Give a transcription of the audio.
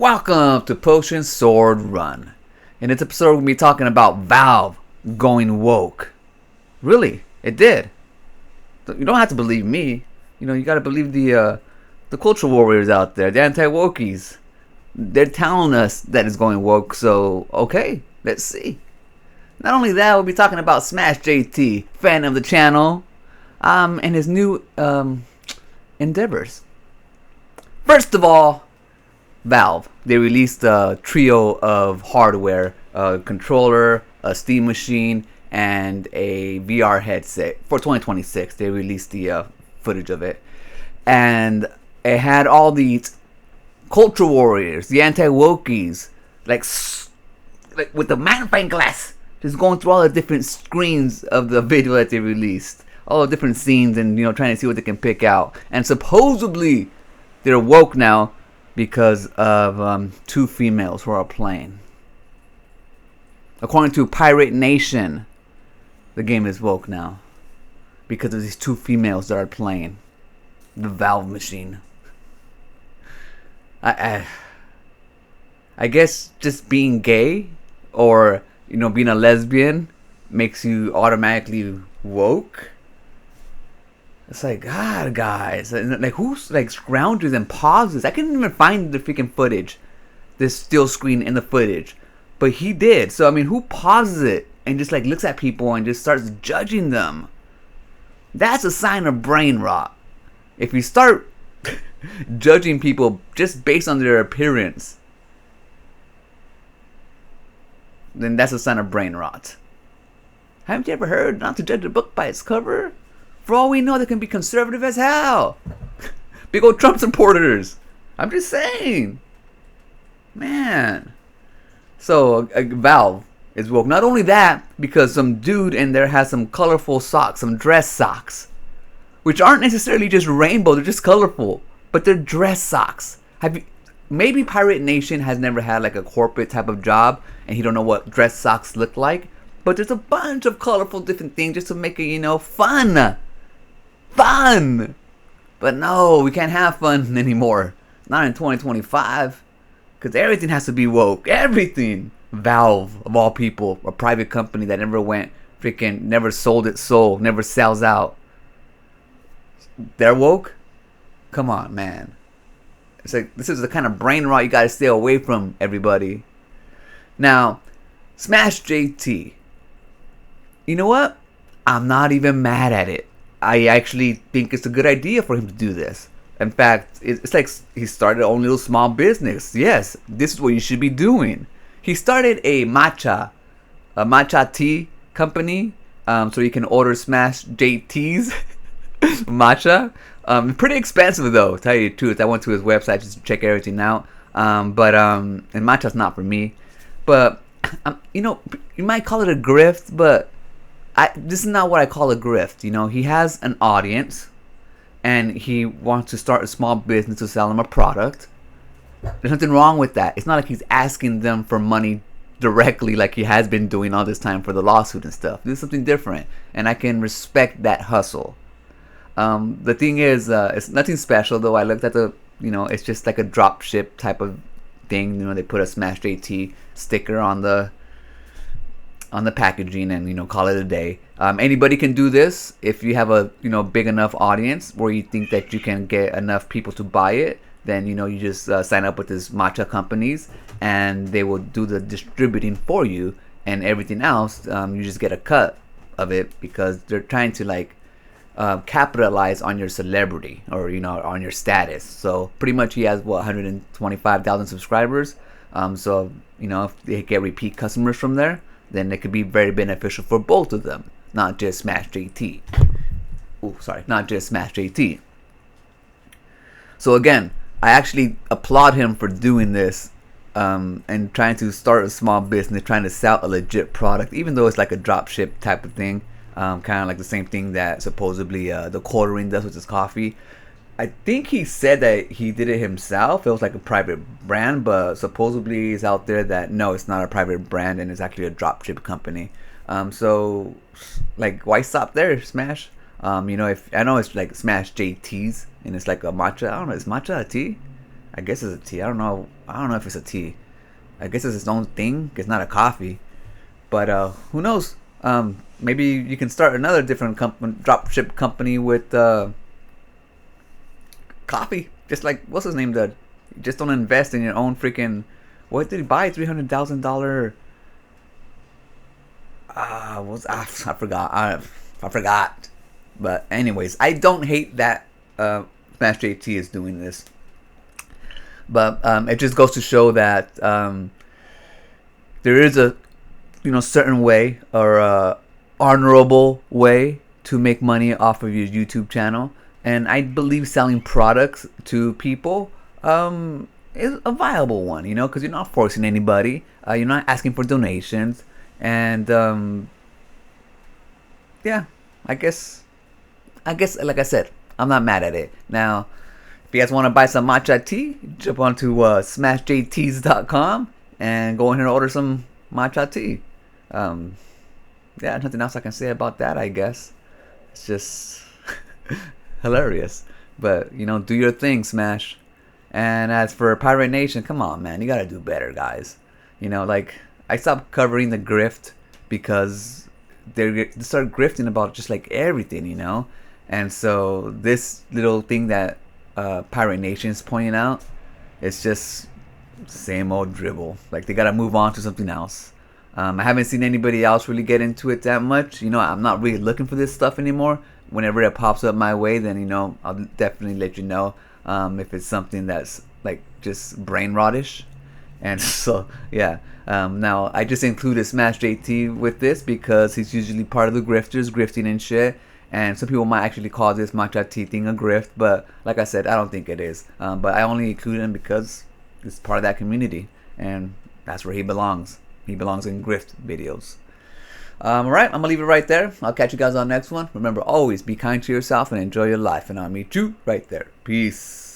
Welcome to Potion Sword Run. In this episode, we're going to be talking about Valve going woke. Really, it did. You don't have to believe me. You got to believe the culture warriors out there, the anti-wokies. They're telling us that it's going woke, so okay, let's see. Not only that, we'll be talking about Smash JT, fan of the channel, and his new endeavors. First of all, Valve. They released a trio of hardware, a controller, a Steam machine, and a VR headset for 2026. They released the footage of it. And it had all these culture warriors, the anti-wokies, like with the magnifying glass, just going through all the different screens of the video that they released. All the different scenes and, trying to see what they can pick out. And supposedly, they're woke now because of two females who are playing. According to Pirate Nation, the game is woke now because of these two females that are playing the Valve machine. I guess just being gay or being a lesbian makes you automatically woke. It's like, God, guys, like who's like scrounges and pauses? I couldn't even find the freaking footage, this still screen in the footage, but he did. So I mean, who pauses it and just like looks at people and just starts judging them? That's a sign of brain rot. If you start judging people just based on their appearance, then that's a sign of brain rot. Haven't you ever heard not to judge a book by its cover? For all we know, they can be conservative as hell. Big old Trump supporters. I'm just saying. Man. So, Valve is woke. Not only that, because some dude in there has some colorful socks, some dress socks, which aren't necessarily just rainbow, they're just colorful, but they're dress socks. Maybe Pirate Nation has never had like a corporate type of job, and he don't know what dress socks look like, but there's a bunch of colorful different things just to make it, fun. Fun! But no, we can't have fun anymore. Not in 2025. Because everything has to be woke. Everything! Valve, of all people, a private company that never sold its soul, never sells out. They're woke? Come on, man. It's like, this is the kind of brain rot you gotta stay away from, everybody. Now, Smash JT. You know what? I'm not even mad at it. I actually think it's a good idea for him to do this. In fact, it's like he started his own little small business. Yes, this is what you should be doing. He started a matcha tea company, so you can order Smash JT's matcha. Pretty expensive though, to tell you the truth. I went to his website just to check everything out. And matcha's not for me. But you might call it a grift, but this is not what I call a grift. He has an audience, and he wants to start a small business to sell them a product. There's nothing wrong with that. It's not like he's asking them for money directly like he has been doing all this time for the lawsuit and stuff. This is something different, and I can respect that hustle. The thing is, it's nothing special though. I looked at it's just like a drop ship type of thing. They put a Smash JT sticker on the packaging and call it a day. Anybody can do this if you have a big enough audience where you think that you can get enough people to buy it. Then you just sign up with this matcha companies, and they will do the distributing for you, and everything else you just get a cut of it because they're trying to capitalize on your celebrity or on your status. So pretty much he has 125,000 subscribers. So if they get repeat customers from there, then it could be very beneficial for both of them, not just Smash JT. Not just Smash JT. So again, I actually applaud him for doing this and trying to start a small business, trying to sell a legit product, even though it's like a drop ship type of thing, kind of like the same thing that supposedly the Quartering does with his coffee. I think he said that he did it himself. It was like a private brand, but supposedly it's out there that no, it's not a private brand and it's actually a dropship company. So why stop there, Smash? If I know it's like Smash JT's and it's like a matcha. I don't know, is matcha a tea? I guess it's a tea. I don't know. I don't know if it's a tea. I guess it's its own thing. It's not a coffee. But who knows? Maybe you can start another different company, dropship company with coffee. Just like what's his name did. You just don't invest in your own freaking. What did he buy? $300,000. I forgot. I forgot. But anyways, I don't hate that Smash JT is doing this. But it just goes to show that there is a certain way or honorable way to make money off of your YouTube channel, and I believe selling products to people is a viable one. Because you're not forcing anybody, you're not asking for donations, and yeah, I guess like I said, I'm not mad at it. Now, if you guys want to buy some matcha tea, jump onto smashjts.com and go in here and order some matcha tea. Yeah, nothing else I can say about that, I guess. It's just hilarious. But, do your thing, Smash. And as for Pirate Nation, come on, man. You gotta do better, guys. Like, I stopped covering the grift because they started grifting about just like everything, And so this little thing that Pirate Nation is pointing out, it's just same old dribble. Like, they gotta move on to something else. I haven't seen anybody else really get into it that much. I'm not really looking for this stuff anymore. Whenever it pops up my way, then I'll definitely let you know if it's something that's like just brain rottish. And so yeah. Now I just included Smash JT with this because he's usually part of the grifters, grifting and shit. And some people might actually call this matcha tea thing a grift, but like I said, I don't think it is. But I only include him because he's part of that community, and that's where he belongs. He belongs in grift videos. Alright, I'm going to leave it right there. I'll catch you guys on the next one. Remember, always be kind to yourself and enjoy your life. And I'll meet you right there. Peace.